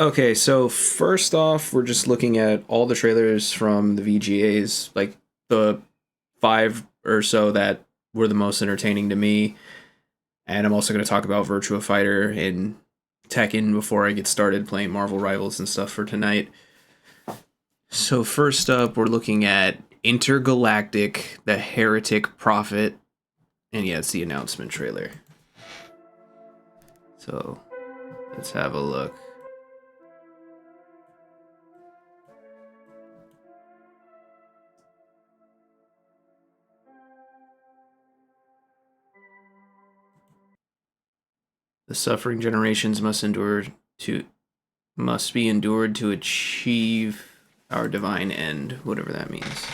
Okay, so first off, we're just looking at all the trailers from the VGAs, like the five or so that were the most entertaining to me. And I'm also going to talk about Virtua Fighter and Tekken before I get started playing Marvel Rivals and stuff for tonight. So first up, we're looking at Intergalactic, the Heretic Prophet, and yeah, it's the announcement trailer. So let's have a look. The suffering generations must be endured to achieve our divine end, whatever that means.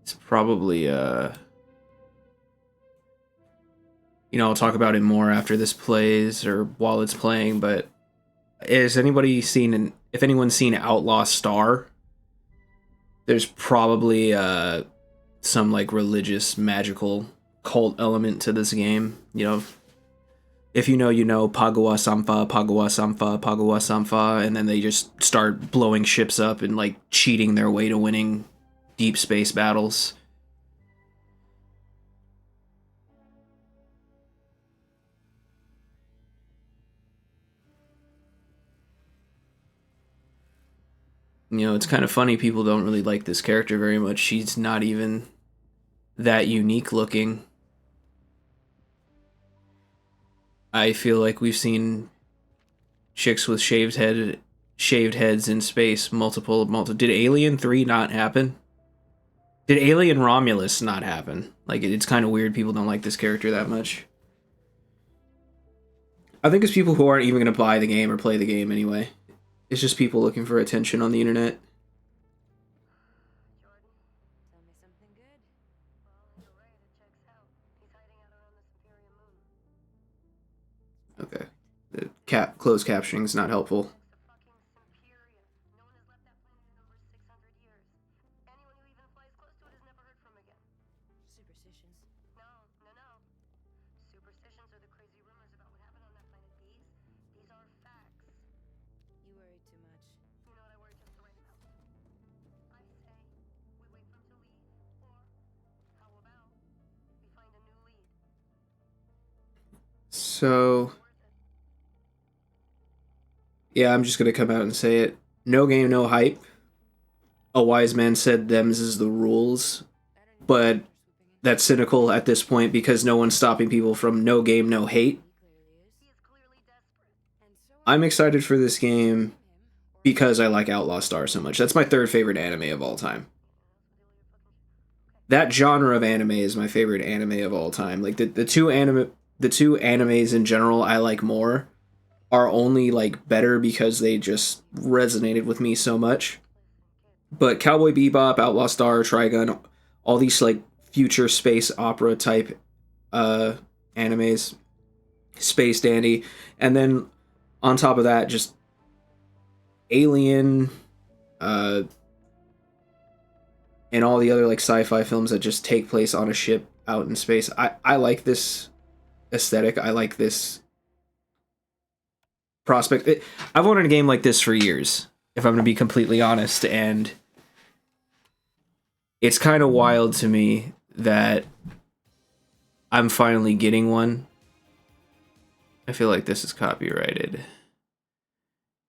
It's probably I'll talk about it more after this plays or while it's playing, but has anybody seen if anyone's seen Outlaw Star, there's probably some like religious magical cult element to this game. If you know, you know, Pagawa Samfa, Pagawa Samfa, Pagawa Samfa, and then they just start blowing ships up and like cheating their way to winning deep space battles. It's kind of funny people don't really like this character very much. She's not even that unique looking. I feel like we've seen chicks with shaved heads in space multiple. Did Alien 3 not happen? Did Alien Romulus not happen? Like, it's kind of weird people don't like this character that much. I think it's people who aren't even going to buy the game or play the game anyway. It's just people looking for attention on the internet. Okay. The closed captioning is not helpful. So, yeah, I'm just gonna come out and say it. No game, no hype. A wise man said them's is the rules, but that's cynical at this point because no one's stopping people from no game, no hate. I'm excited for this game because I like Outlaw Star so much. That's my third favorite anime of all time. That genre of anime is my favorite anime of all time. Like the two animes in general I like more are only like better because they just resonated with me so much. But Cowboy Bebop, Outlaw Star, Trigun, all these like future space opera type uh animes, Space Dandy, and then on top of that, just Alien, uh, and all the other like sci-fi films that just take place on a ship out in space. I like this aesthetic. I like this prospect. I've wanted a game like this for years, if I'm going to be completely honest, and it's kind of wild to me that I'm finally getting one. I feel like this is copyrighted,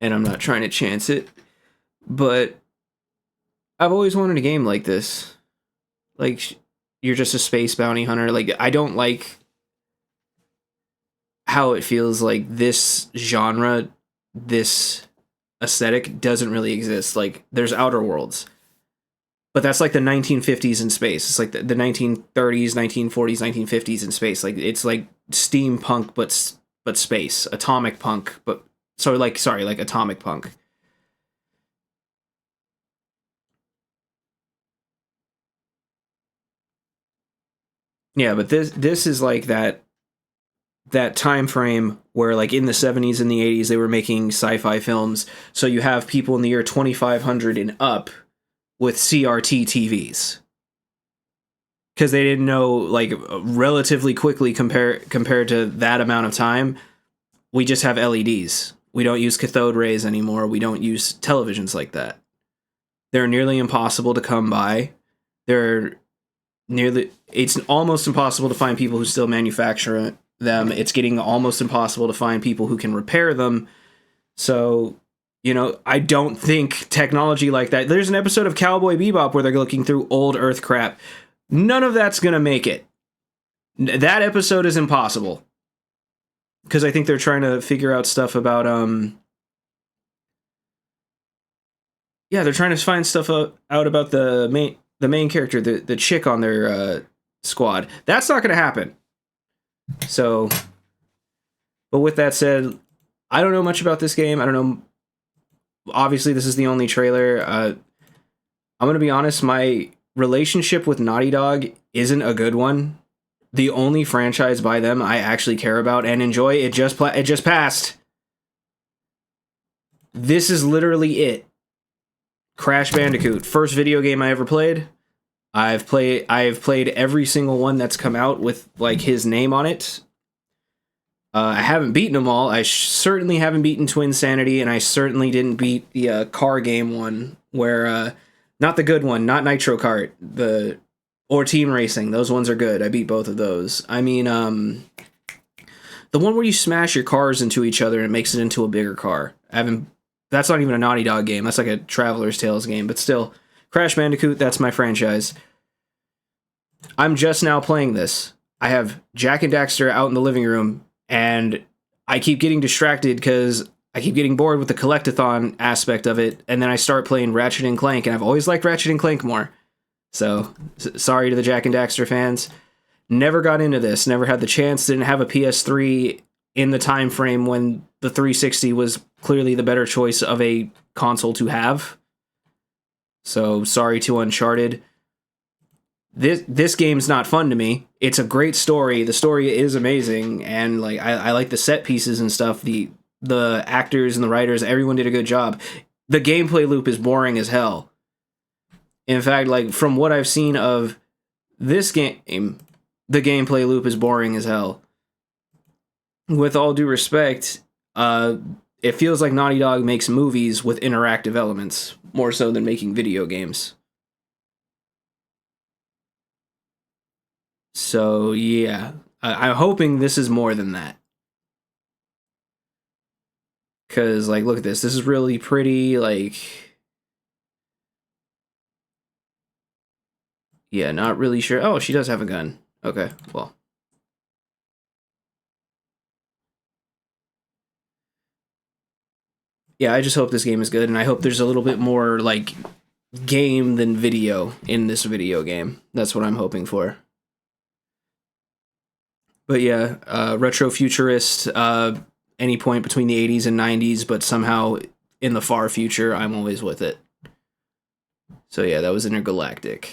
and I'm not trying to chance it, but I've always wanted a game like this. Like, you're just a space bounty hunter. Like, I don't like how it feels like this genre, this aesthetic doesn't really exist. Like, there's Outer Worlds, but that's like the 1950s in space. It's like the 1930s, 1940s, 1950s in space. Like, it's like steampunk, but space, atomic punk, but like atomic punk. Yeah, but this is like that time frame where like in the 70s and the 80s they were making sci-fi films, so you have people in the year 2500 and up with CRT TVs because they didn't know, like, relatively quickly compared to that amount of time We just have LEDs. We don't use cathode rays anymore. We don't use televisions like that. They're nearly impossible to come by. It's almost impossible to find people who still manufacture them. It's getting almost impossible to find people who can repair them. So, I don't think technology like that. There's an episode of Cowboy Bebop where they're looking through old Earth crap. None of that's going to make it. That episode is impossible. Because I think they're trying to figure out stuff about, they're trying to find stuff out about the main character, the chick on their squad. That's not going to happen. So, but with that said, I don't know much about this game. I don't know. Obviously, this is the only trailer. I'm going to be honest, my relationship with Naughty Dog isn't a good one. The only franchise by them I actually care about and enjoy, it just passed. This is literally it. Crash Bandicoot, first video game I ever played. I've played every single one that's come out with like his name on it. I haven't beaten them all. I certainly haven't beaten Twin Sanity, and I certainly didn't beat the car game one where not the good one, not Nitro Kart, or Team Racing. Those ones are good. I beat both of those. I mean, the one where you smash your cars into each other and it makes it into a bigger car. That's not even a Naughty Dog game. That's like a Traveler's Tales game, but still, Crash Bandicoot, that's my franchise. I'm just now playing this. I have Jak and Daxter out in the living room, and I keep getting distracted because I keep getting bored with the collectathon aspect of it, and then I start playing Ratchet and Clank, and I've always liked Ratchet and Clank more. So, sorry to the Jak and Daxter fans. Never got into this, never had the chance, didn't have a PS3 in the time frame when the 360 was clearly the better choice of a console to have. So, sorry to Uncharted. This game's not fun to me. It's a great story. The story is amazing, and like I like the set pieces and stuff. The actors and the writers, everyone did a good job. The gameplay loop is boring as hell. In fact, like from what I've seen of this game, the gameplay loop is boring as hell. With all due respect, it feels like Naughty Dog makes movies with interactive elements more so than making video games. So, yeah. I'm hoping this is more than that. Because, like, look at this. This is really pretty, like... Yeah, not really sure. Oh, she does have a gun. Okay, well. Yeah, I just hope this game is good, and I hope there's a little bit more, like, game than video in this video game. That's what I'm hoping for. But yeah, retro futurist, any point between the 80s and 90s, but somehow in the far future, I'm always with it. So yeah, that was Intergalactic.